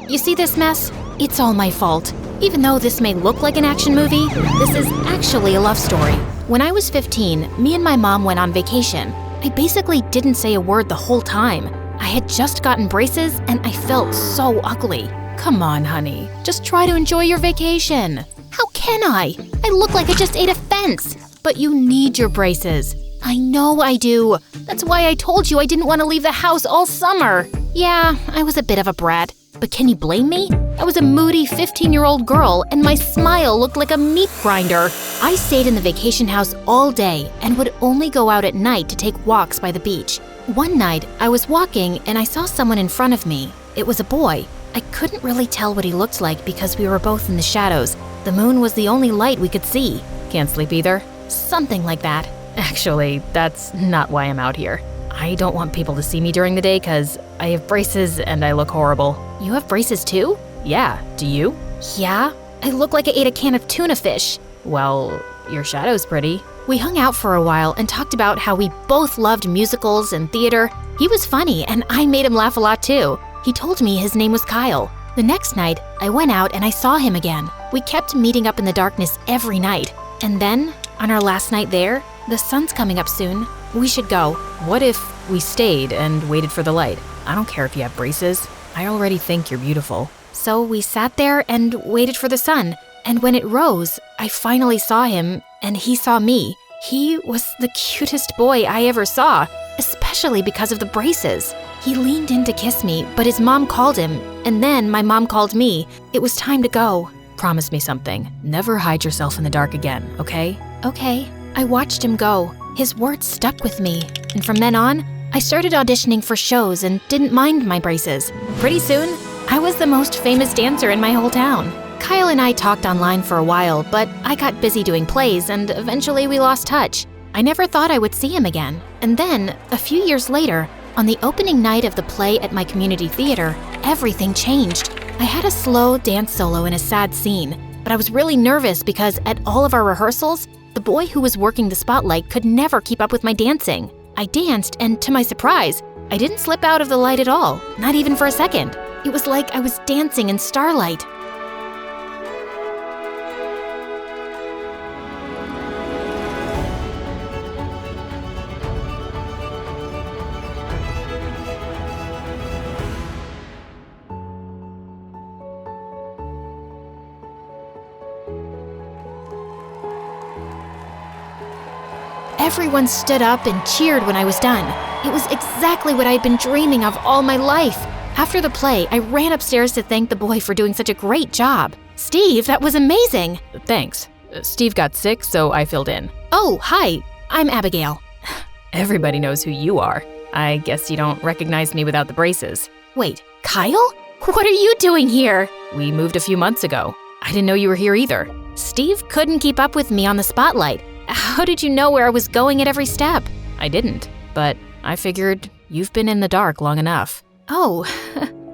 You see this mess? It's all my fault. Even though this may look like an action movie, this is actually a love story. When I was 15, me and my mom went on vacation. I basically didn't say a word the whole time. I had just gotten braces and I felt so ugly. Come on, honey. Just try to enjoy your vacation. How can I? I look like I just ate a fence. But you need your braces. I know I do. That's why I told you I didn't want to leave the house all summer. Yeah, I was a bit of a brat. But can you blame me? I was a moody 15-year-old girl and my smile looked like a meat grinder. I stayed in the vacation house all day and would only go out at night to take walks by the beach. One night, I was walking and I saw someone in front of me. It was a boy. I couldn't really tell what he looked like because we were both in the shadows. The moon was the only light we could see. Can't sleep either? Something like that. Actually, that's not why I'm out here. I don't want people to see me during the day because I have braces and I look horrible. You have braces too? Yeah, do you? Yeah, I look like I ate a can of tuna fish. Well, your shadow's pretty. We hung out for a while and talked about how we both loved musicals and theater. He was funny and I made him laugh a lot too. He told me his name was Kyle. The next night, I went out and I saw him again. We kept meeting up in the darkness every night. And then, on our last night there, the sun's coming up soon. We should go. What if we stayed and waited for the light? I don't care if you have braces. I already think you're beautiful. So we sat there and waited for the sun. And when it rose, I finally saw him and he saw me. He was the cutest boy I ever saw, especially because of the braces. He leaned in to kiss me, but his mom called him, and then my mom called me. It was time to go. Promise me something. Never hide yourself in the dark again, okay? Okay. I watched him go. His words stuck with me, and from then on, I started auditioning for shows and didn't mind my braces. Pretty soon, I was the most famous dancer in my whole town. Kyle and I talked online for a while, but I got busy doing plays and eventually we lost touch. I never thought I would see him again. And then, a few years later, on the opening night of the play at my community theater, everything changed. I had a slow dance solo in a sad scene, but I was really nervous because at all of our rehearsals, the boy who was working the spotlight could never keep up with my dancing. I danced, and to my surprise, I didn't slip out of the light at all, not even for a second. It was like I was dancing in starlight. Everyone stood up and cheered when I was done. It was exactly what I'd been dreaming of all my life. After the play, I ran upstairs to thank the boy for doing such a great job. Steve, that was amazing. Thanks. Steve got sick, so I filled in. Oh, hi. I'm Abigail. Everybody knows who you are. I guess you don't recognize me without the braces. Wait, Kyle? What are you doing here? We moved a few months ago. I didn't know you were here either. Steve couldn't keep up with me on the spotlight. How did you know where I was going at every step? I didn't, but I figured you've been in the dark long enough. Oh,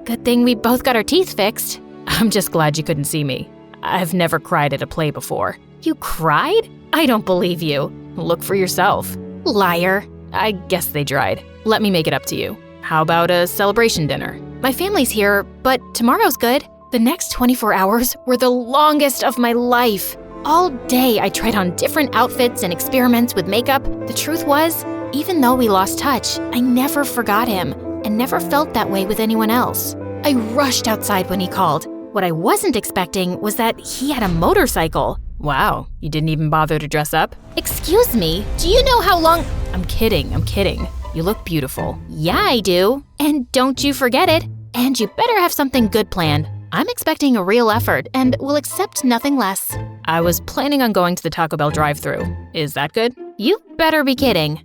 good thing we both got our teeth fixed. I'm just glad you couldn't see me. I've never cried at a play before. You cried? I don't believe you. Look for yourself. Liar. I guess they dried. Let me make it up to you. How about a celebration dinner? My family's here, but tomorrow's good. The next 24 hours were the longest of my life. All day, I tried on different outfits and experiments with makeup. The truth was, even though we lost touch, I never forgot him and never felt that way with anyone else. I rushed outside when he called. What I wasn't expecting was that he had a motorcycle. Wow, you didn't even bother to dress up? Excuse me, do you know how long— I'm kidding. You look beautiful. Yeah, I do. And don't you forget it. And you better have something good planned. I'm expecting a real effort and will accept nothing less. I was planning on going to the Taco Bell drive-thru. Is that good? You better be kidding.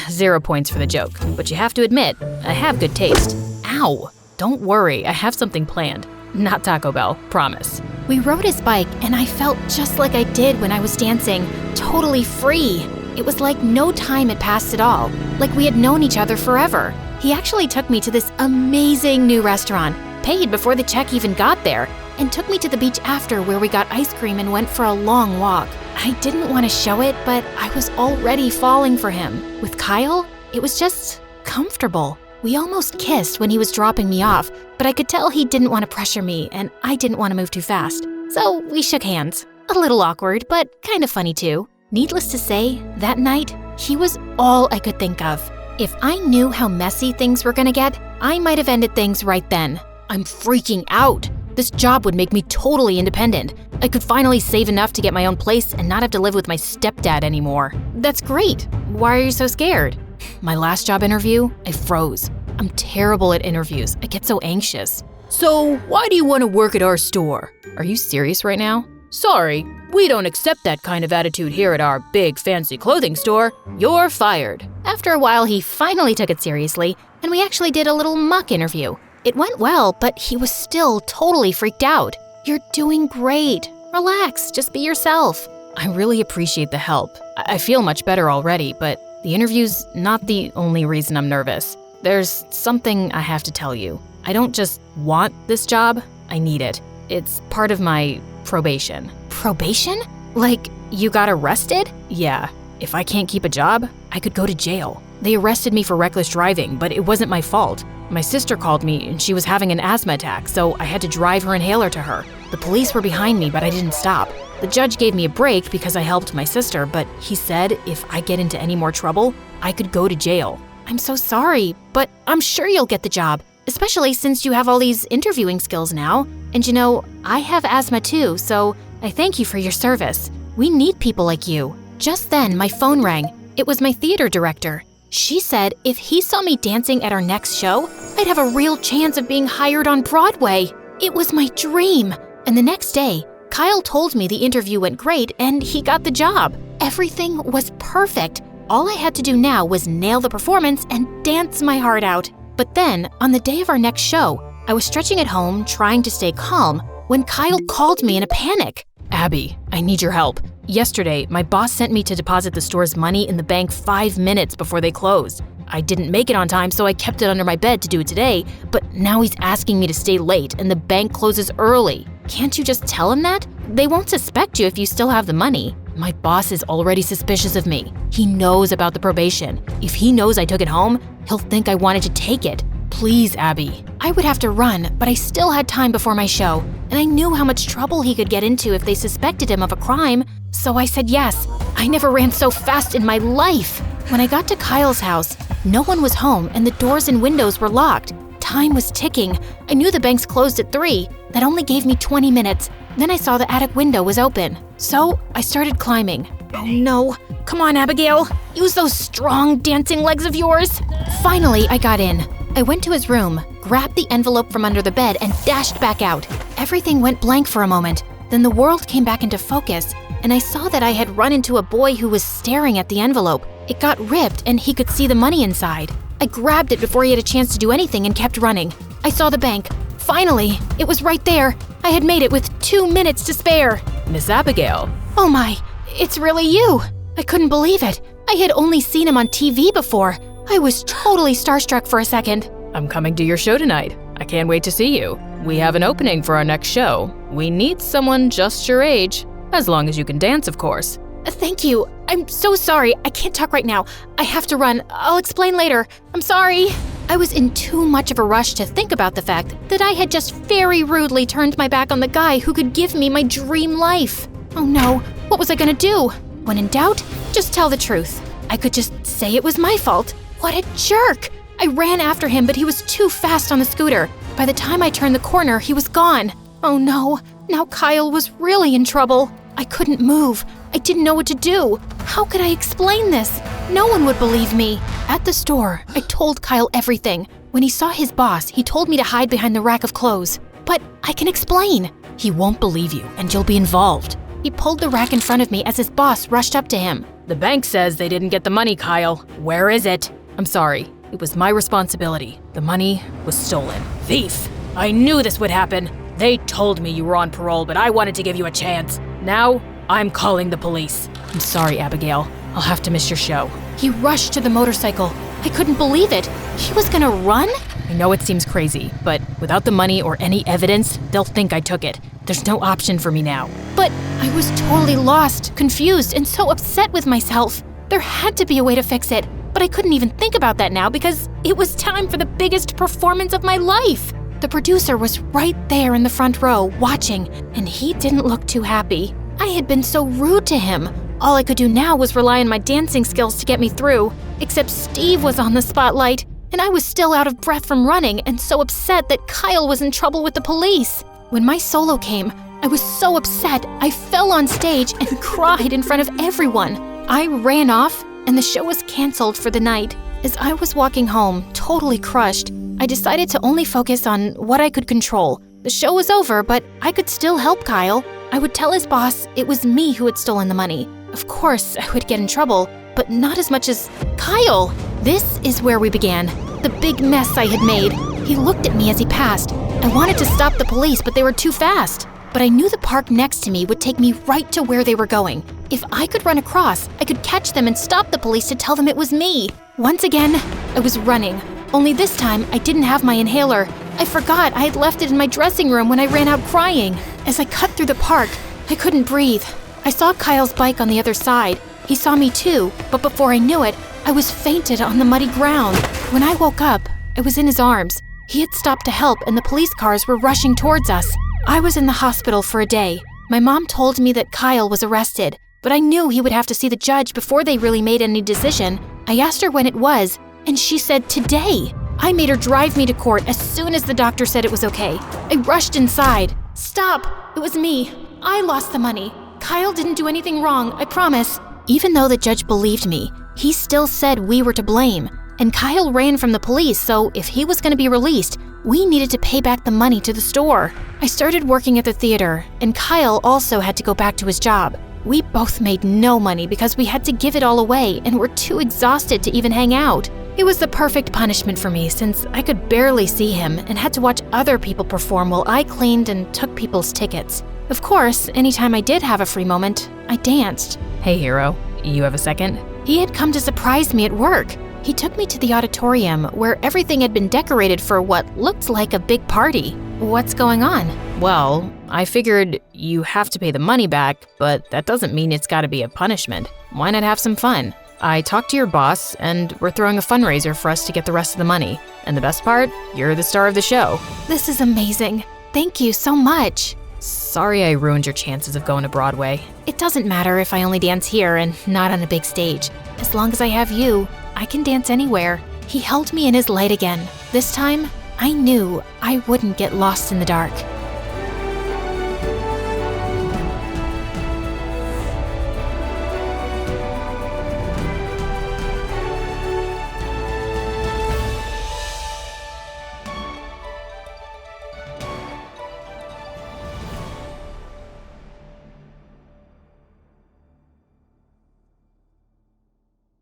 0 points for the joke, but you have to admit, I have good taste. Ow! Don't worry, I have something planned. Not Taco Bell, promise. We rode his bike and I felt just like I did when I was dancing, totally free. It was like no time had passed at all, like we had known each other forever. He actually took me to this amazing new restaurant, paid before the check even got there, and took me to the beach after where we got ice cream and went for a long walk. I didn't want to show it, but I was already falling for him. With Kyle, it was just comfortable. We almost kissed when he was dropping me off, but I could tell he didn't want to pressure me and I didn't want to move too fast. So we shook hands. A little awkward, but kind of funny too. Needless to say, that night, he was all I could think of. If I knew how messy things were gonna get, I might have ended things right then. I'm freaking out. This job would make me totally independent. I could finally save enough to get my own place and not have to live with my stepdad anymore. That's great. Why are you so scared? My last job interview, I froze. I'm terrible at interviews. I get so anxious. So, why do you want to work at our store? Are you serious right now? Sorry, we don't accept that kind of attitude here at our big fancy clothing store. You're fired. After a while, he finally took it seriously, and we actually did a little mock interview. It went well, but he was still totally freaked out. You're doing great. Relax, just be yourself. I really appreciate the help. I feel much better already, but the interview's not the only reason I'm nervous. There's something I have to tell you. I don't just want this job, I need it. It's part of my probation. Probation? Like, you got arrested? Yeah. If I can't keep a job, I could go to jail. They arrested me for reckless driving, but it wasn't my fault. My sister called me and she was having an asthma attack, so I had to drive her inhaler to her. The police were behind me, but I didn't stop. The judge gave me a break because I helped my sister, but he said if I get into any more trouble, I could go to jail. I'm so sorry, but I'm sure you'll get the job, especially since you have all these interviewing skills now. And you know, I have asthma too, so I thank you for your service. We need people like you. Just then, my phone rang. It was my theater director. She said if he saw me dancing at our next show, I'd have a real chance of being hired on Broadway. It was my dream. And the next day, Kyle told me the interview went great and he got the job. Everything was perfect. All I had to do now was nail the performance and dance my heart out. But then, on the day of our next show, I was stretching at home, trying to stay calm, when Kyle called me in a panic. Abby, I need your help. Yesterday, my boss sent me to deposit the store's money in the bank 5 minutes before they closed. I didn't make it on time, so I kept it under my bed to do it today, but now he's asking me to stay late and the bank closes early. Can't you just tell him that? They won't suspect you if you still have the money. My boss is already suspicious of me. He knows about the probation. If he knows I took it home, he'll think I wanted to take it. Please, Abby. I would have to run, but I still had time before my show, and I knew how much trouble he could get into if they suspected him of a crime, so I said yes. I never ran so fast in my life. When I got to Kyle's house, no one was home and the doors and windows were locked. Time was ticking. I knew the banks closed at 3. That only gave me 20 minutes. Then I saw the attic window was open. So I started climbing. Oh no. Come on, Abigail. Use those strong dancing legs of yours. Finally, I got in. I went to his room, grabbed the envelope from under the bed, and dashed back out. Everything went blank for a moment. Then the world came back into focus, and I saw that I had run into a boy who was staring at the envelope. It got ripped, and he could see the money inside. I grabbed it before he had a chance to do anything and kept running. I saw the bank. Finally, it was right there. I had made it with 2 minutes to spare. Miss Abigail. Oh my, it's really you. I couldn't believe it. I had only seen him on TV before. I was totally starstruck for a second. I'm coming to your show tonight. I can't wait to see you. We have an opening for our next show. We need someone just your age, as long as you can dance, of course. Thank you. I'm so sorry. I can't talk right now. I have to run. I'll explain later. I'm sorry. I was in too much of a rush to think about the fact that I had just very rudely turned my back on the guy who could give me my dream life. Oh no, what was I gonna do? When in doubt, just tell the truth. I could just say it was my fault. What a jerk! I ran after him, but he was too fast on the scooter. By the time I turned the corner, he was gone. Oh no, now Kyle was really in trouble. I couldn't move. I didn't know what to do. How could I explain this? No one would believe me. At the store, I told Kyle everything. When he saw his boss, he told me to hide behind the rack of clothes. But I can explain. He won't believe you, and you'll be involved. He pulled the rack in front of me as his boss rushed up to him. The bank says they didn't get the money, Kyle. Where is it? I'm sorry. It was my responsibility. The money was stolen. Thief! I knew this would happen. They told me you were on parole, but I wanted to give you a chance. Now, I'm calling the police. I'm sorry, Abigail. I'll have to miss your show. He rushed to the motorcycle. I couldn't believe it. He was gonna run? I know it seems crazy, but without the money or any evidence, they'll think I took it. There's no option for me now. But I was totally lost, confused, and so upset with myself. There had to be a way to fix it. But I couldn't even think about that now because it was time for the biggest performance of my life. The producer was right there in the front row watching, and he didn't look too happy. I had been so rude to him. All I could do now was rely on my dancing skills to get me through, except Steve was on the spotlight, and I was still out of breath from running and so upset that Kyle was in trouble with the police. When my solo came, I was so upset I fell on stage and cried in front of everyone. I ran off, and the show was canceled for the night. As I was walking home, totally crushed, I decided to only focus on what I could control. The show was over, but I could still help Kyle. I would tell his boss it was me who had stolen the money. Of course, I would get in trouble, but not as much as Kyle. This is where we began. The big mess I had made. He looked at me as he passed. I wanted to stop the police, but they were too fast. But I knew the park next to me would take me right to where they were going. If I could run across, I could catch them and stop the police to tell them it was me. Once again, I was running. Only this time, I didn't have my inhaler. I forgot I had left it in my dressing room when I ran out crying. As I cut through the park, I couldn't breathe. I saw Kyle's bike on the other side. He saw me too, but before I knew it, I was fainted on the muddy ground. When I woke up, I was in his arms. He had stopped to help and the police cars were rushing towards us. I was in the hospital for a day. My mom told me that Kyle was arrested, but I knew he would have to see the judge before they really made any decision. I asked her when it was, and she said today. I made her drive me to court as soon as the doctor said it was okay. I rushed inside. Stop! It was me. I lost the money. Kyle didn't do anything wrong, I promise. Even though the judge believed me, he still said we were to blame. And Kyle ran from the police, so if he was going to be released, we needed to pay back the money to the store. I started working at the theater, and Kyle also had to go back to his job. We both made no money because we had to give it all away and were too exhausted to even hang out. It was the perfect punishment for me since I could barely see him and had to watch other people perform while I cleaned and took people's tickets. Of course, anytime I did have a free moment, I danced. Hey, hero, you have a second? He had come to surprise me at work. He took me to the auditorium where everything had been decorated for what looked like a big party. What's going on? Well, I figured you have to pay the money back, but that doesn't mean it's gotta be a punishment. Why not have some fun? I talked to your boss, and we're throwing a fundraiser for us to get the rest of the money. And the best part, you're the star of the show. This is amazing. Thank you so much. Sorry I ruined your chances of going to Broadway. It doesn't matter if I only dance here and not on a big stage. As long as I have you, I can dance anywhere. He held me in his light again. This time, I knew I wouldn't get lost in the dark.